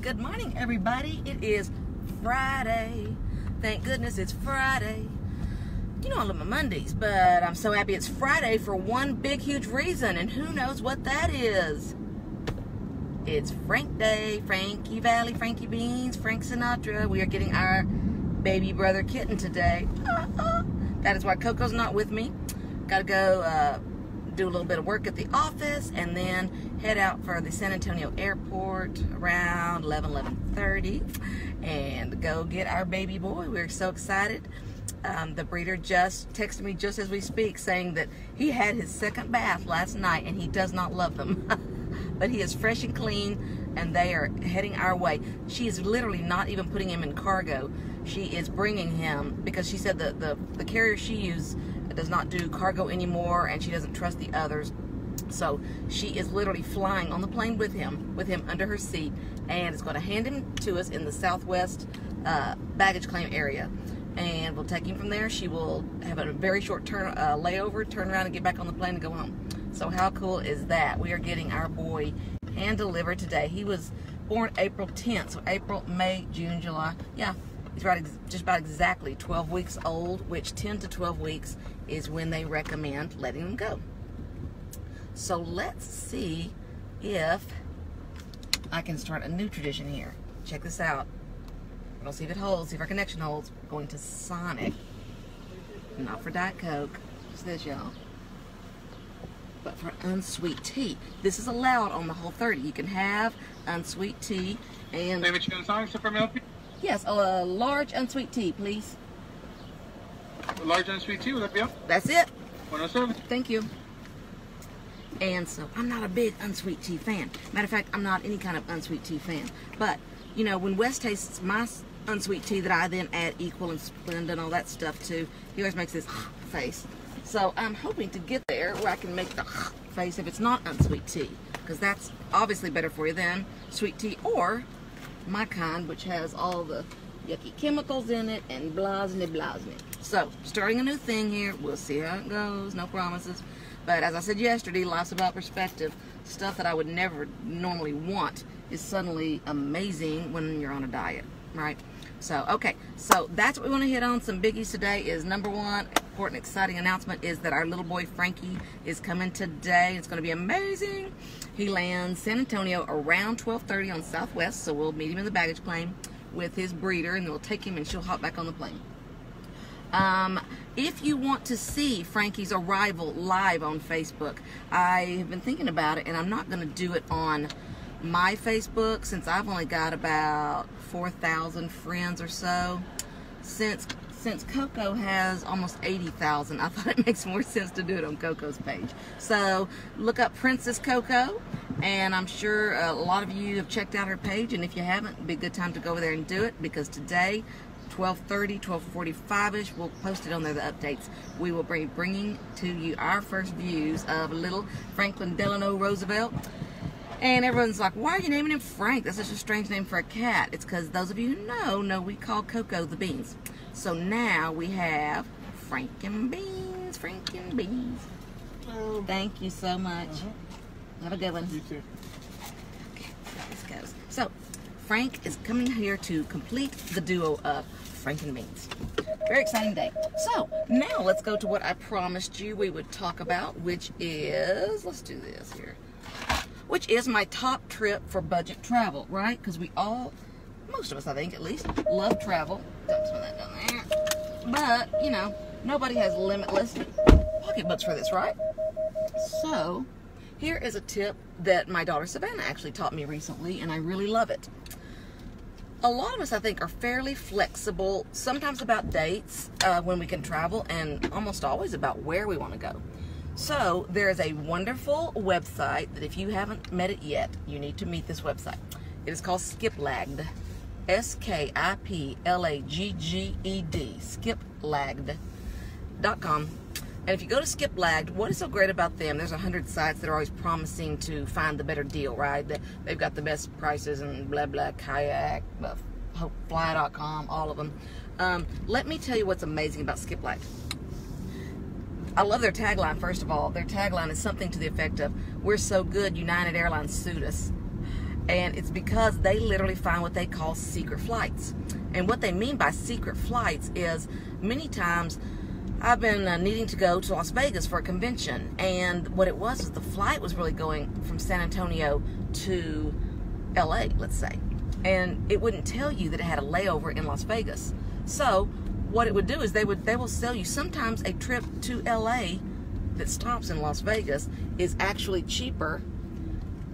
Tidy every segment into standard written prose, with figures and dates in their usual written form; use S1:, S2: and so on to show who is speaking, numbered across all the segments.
S1: Good morning, everybody. It is Friday. Thank goodness it's Friday. You know I love my Mondays, but I'm so happy it's Friday for one big, huge reason, and who knows what that is. It's Frank Day, Frankie Valli, Frankie Beans, Frank Sinatra. We are getting our baby brother kitten today. That is why Coco's not with me. Gotta go do a little bit of work at the office and then head out for the San Antonio airport around 11:30 and go get our baby boy. We're so excited. The breeder just texted me just as we speak saying that he had his second bath last night and he does not love them. But he is fresh and clean and they are heading our way. She is literally not even putting him in cargo. She is bringing him because she said that the carrier she used does not do cargo anymore and she doesn't trust the others. So she is literally flying on the plane with him under her seat, and is going to hand him to us in the Southwest baggage claim area. And we'll take him from there. She will have a very short layover, turn around and get back on the plane and go home. So how cool is that? We are getting our boy hand delivered today. He was born April 10th, so April, May, June, July. Yeah, he's just about exactly 12 weeks old, which 10 to 12 weeks is when they recommend letting them go. So let's see if I can start a new tradition here. Check this out. We're gonna see if it holds, see if our connection holds. We're going to Sonic. Not for Diet Coke, just this, y'all. But for unsweet tea. This is allowed on the Whole30. You can have unsweet tea and...
S2: David, you Sonic super milk?
S1: Yes, a large unsweet tea, please.
S2: A large unsweet tea, will that be up?
S1: That's it.
S2: 107.
S1: Thank you. And so, I'm not a big unsweet tea fan. Matter of fact, I'm not any kind of unsweet tea fan. But, you know, when Wes tastes my unsweet tea that I then add Equal and Splenda and all that stuff to, he always makes this face. So, I'm hoping to get there where I can make the face if it's not unsweet tea. Because that's obviously better for you than sweet tea or my kind, which has all the yucky chemicals in it and blasne. So, starting a new thing here. We'll see how it goes. No promises. But as I said yesterday, life's about perspective. Stuff that I would never normally want is suddenly amazing when you're on a diet, right? So, okay. So, that's what we want to hit on. Some biggies today is number one, important, exciting announcement is that our little boy Frankie is coming today. It's going to be amazing. He lands San Antonio around 12:30 on Southwest, so we'll meet him in the baggage claim with his breeder, and then we'll take him and she'll hop back on the plane. If you want to see Frankie's arrival live on Facebook, I have been thinking about it, and I'm not going to do it on my Facebook since I've only got about 4,000 friends or so. Since Coco has almost 80,000, I thought it makes more sense to do it on Coco's page. So look up Princess Coco, and I'm sure a lot of you have checked out her page, and if you haven't, it'd be a good time to go over there and do it, because today 12:30, 12:45ish, we'll post it on there, the updates. We will be bringing to you our first views of little Franklin Delano Roosevelt. And everyone's like, why are you naming him Frank? That's such a strange name for a cat. It's because those of you who know we call Coco the Beans. So now we have Franken Beans, Franken Beans. Thank you so much. Have a good one.
S2: You too.
S1: Okay, this goes. So, Frank is coming here to complete the duo of Franken Beans. Very exciting day. So, now let's go to what I promised you we would talk about, which is, let's do this here, which is my top trip for budget travel, right? Because we all, most of us I think at least, love travel. Dump some of that down there. But, you know, nobody has limitless pocketbooks for this, right? So, here is a tip that my daughter Savannah actually taught me recently, and I really love it. A lot of us, I think, are fairly flexible, sometimes about dates when we can travel, and almost always about where we want to go. So, there is a wonderful website that if you haven't met it yet, you need to meet this website. It is called SkipLeg. S-K-I-P-L-A-G-G-E-D. SkipLeg.com. And if you go to SkipLeg, what is so great about them? There's 100 sites that are always promising to find the better deal, right? They've got the best prices and blah, blah, kayak, fly.com, all of them. Let me tell you what's amazing about SkipLeg. I love their tagline, first of all. Their tagline is something to the effect of, we're so good, United Airlines sued us. And it's because they literally find what they call secret flights. And what they mean by secret flights is many times I've been needing to go to Las Vegas for a convention, and what it was is the flight was really going from San Antonio to LA, let's say, and it wouldn't tell you that it had a layover in Las Vegas. So what it would do is they will sell you sometimes a trip to LA that stops in Las Vegas is actually cheaper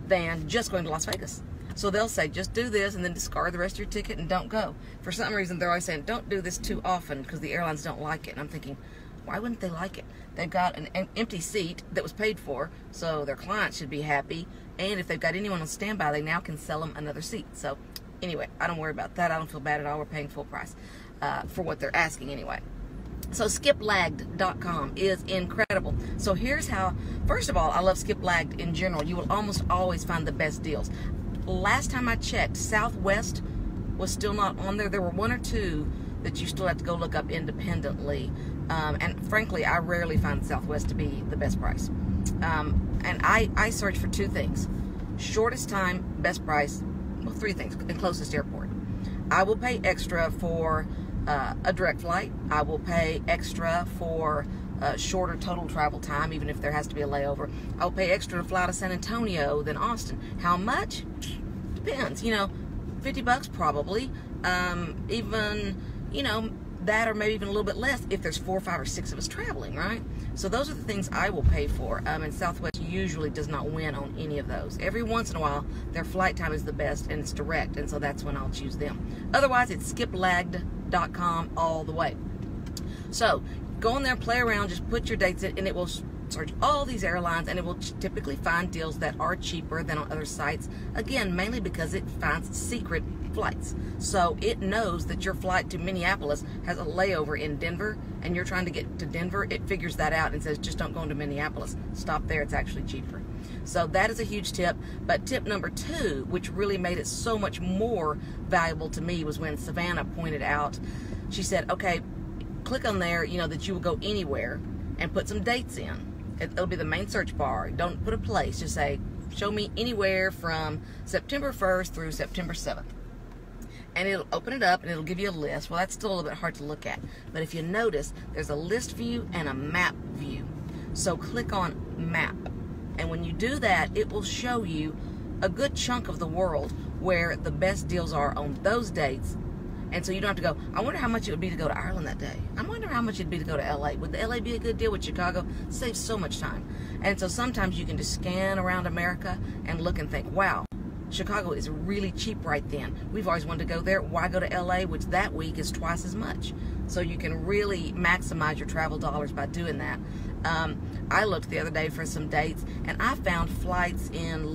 S1: than just going to Las Vegas. So they'll say, just do this and then discard the rest of your ticket and don't go. For some reason, they're always saying, don't do this too often because the airlines don't like it. And I'm thinking, why wouldn't they like it? They've got an empty seat that was paid for, so their clients should be happy. And if they've got anyone on standby, they now can sell them another seat. So anyway, I don't worry about that. I don't feel bad at all. We're paying full price for what they're asking anyway. So SkipLeg.com is incredible. So here's how, first of all, I love SkipLeg in general. You will almost always find the best deals. Last time I checked, Southwest was still not on there. There were one or two that you still have to go look up independently. And frankly, I rarely find Southwest to be the best price. And I search for two things. Shortest time, best price, well, three things, and closest airport. I will pay extra for a direct flight. I will pay extra for shorter total travel time, even if there has to be a layover. I'll pay extra to fly to San Antonio than Austin. How much? Depends. You know, $50 probably. Even, you know, that or maybe even a little bit less if there's 4, 5, or 6 of us traveling, right? So those are the things I will pay for. And Southwest usually does not win on any of those. Every once in a while, their flight time is the best and it's direct, and so that's when I'll choose them. Otherwise, it's SkipLeg.com all the way. So go on there, play around, just put your dates in, and it will search all these airlines, and it will typically find deals that are cheaper than on other sites. Again, mainly because it finds secret flights. So it knows that your flight to Minneapolis has a layover in Denver, and you're trying to get to Denver. It figures that out and says, just don't go into Minneapolis. Stop there. It's actually cheaper. So that is a huge tip. But tip number 2, which really made it so much more valuable to me, was when Savannah pointed out, she said, okay, click on there, you know, that you will go anywhere, and put some dates in. It'll be the main search bar. Don't put a place. Just say, show me anywhere from September 1st through September 7th. And it'll open it up and it'll give you a list. Well, that's still a little bit hard to look at. But if you notice, there's a list view and a map view. So click on map. And when you do that, it will show you a good chunk of the world where the best deals are on those dates. And so you don't have to go, I wonder how much it would be to go to Ireland that day. I wonder how much it'd be to go to LA. Would the LA be a good deal with Chicago? Saves so much time. And so sometimes you can just scan around America and look and think, wow, Chicago is really cheap right then. We've always wanted to go there. Why go to LA, which that week is twice as much? So you can really maximize your travel dollars by doing that. I looked the other day for some dates, and I found flights in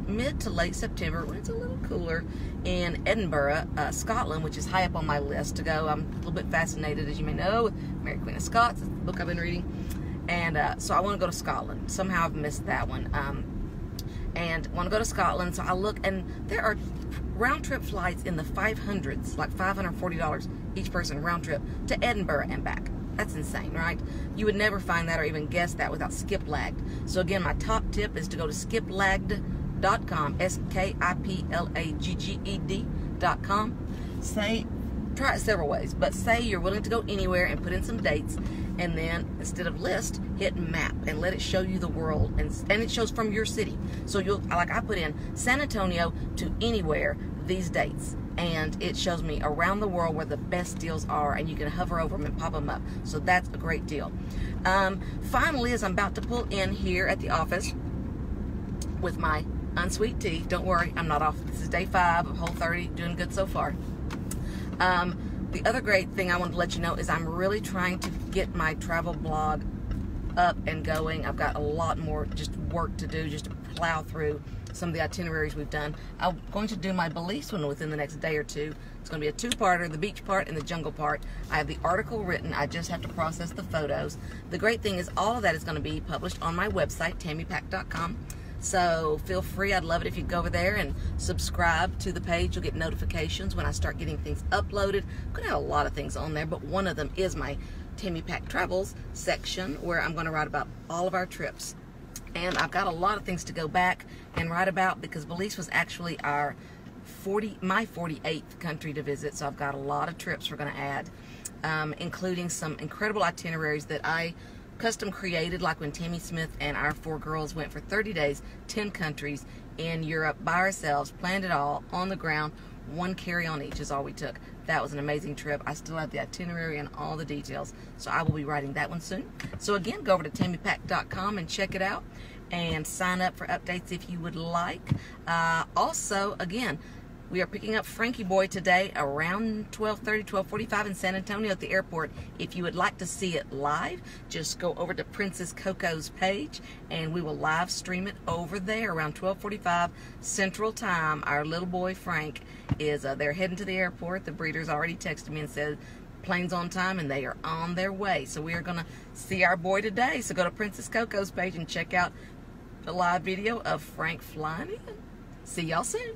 S1: mid to late September, when it's a little cooler, in Edinburgh, Scotland, which is high up on my list to go. I'm a little bit fascinated, as you may know, with Mary Queen of Scots, the book I've been reading. And so I want to go to Scotland. Somehow I've missed that one. And want to go to Scotland, so I look, and there are round-trip flights in the 500s, like $540 each person round trip to Edinburgh and back. That's insane, right? You would never find that or even guess that without SkipLeg. So again, my top tip is to go to SkipLeg.com, SkipLagged.com. Try it several ways, but say you're willing to go anywhere and put in some dates, and then instead of list, hit map and let it show you the world, and it shows from your city. So you'll, like I put in San Antonio to anywhere, these dates, and it shows me around the world where the best deals are, and you can hover over them and pop them up. So that's a great deal. Finally, as I'm about to pull in here at the office with my unsweet tea, don't worry, I'm not off. This is day 5 of Whole30, doing good so far. The other great thing I wanted to let you know is I'm really trying to get my travel blog up and going. I've got a lot more just work to do, just to plow through some of the itineraries we've done. I'm going to do my Belize one within the next day or two. It's going to be a 2-parter, the beach part and the jungle part. I have the article written. I just have to process the photos. The great thing is all of that is going to be published on my website, TammyPack.com. So feel free. I'd love it if you'd go over there and subscribe to the page. You'll get notifications when I start getting things uploaded. I'm going to have a lot of things on there, but one of them is my Timmy Pack Travels section, where I'm going to write about all of our trips. And I've got a lot of things to go back and write about because Belize was actually my 48th country to visit. So I've got a lot of trips we're going to add, including some incredible itineraries that I custom created, like when Tammy Smith and our 4 girls went for 30 days, 10 countries in Europe by ourselves, planned it all on the ground. 1 carry-on each is all we took. That was an amazing trip. I still have the itinerary and all the details, so I will be writing that one soon. So again, go over to TimmyPack.com and check it out and sign up for updates if you would like. Also, again, we are picking up Frankie Boy today around 12:30, 12:45 in San Antonio at the airport. If you would like to see it live, just go over to Princess Coco's page and we will live stream it over there around 12:45 Central Time. Our little boy Frank is they're heading to the airport. The breeder's already texted me and said plane's on time and they are on their way. So we are going to see our boy today. So go to Princess Coco's page and check out the live video of Frank flying in. See y'all soon.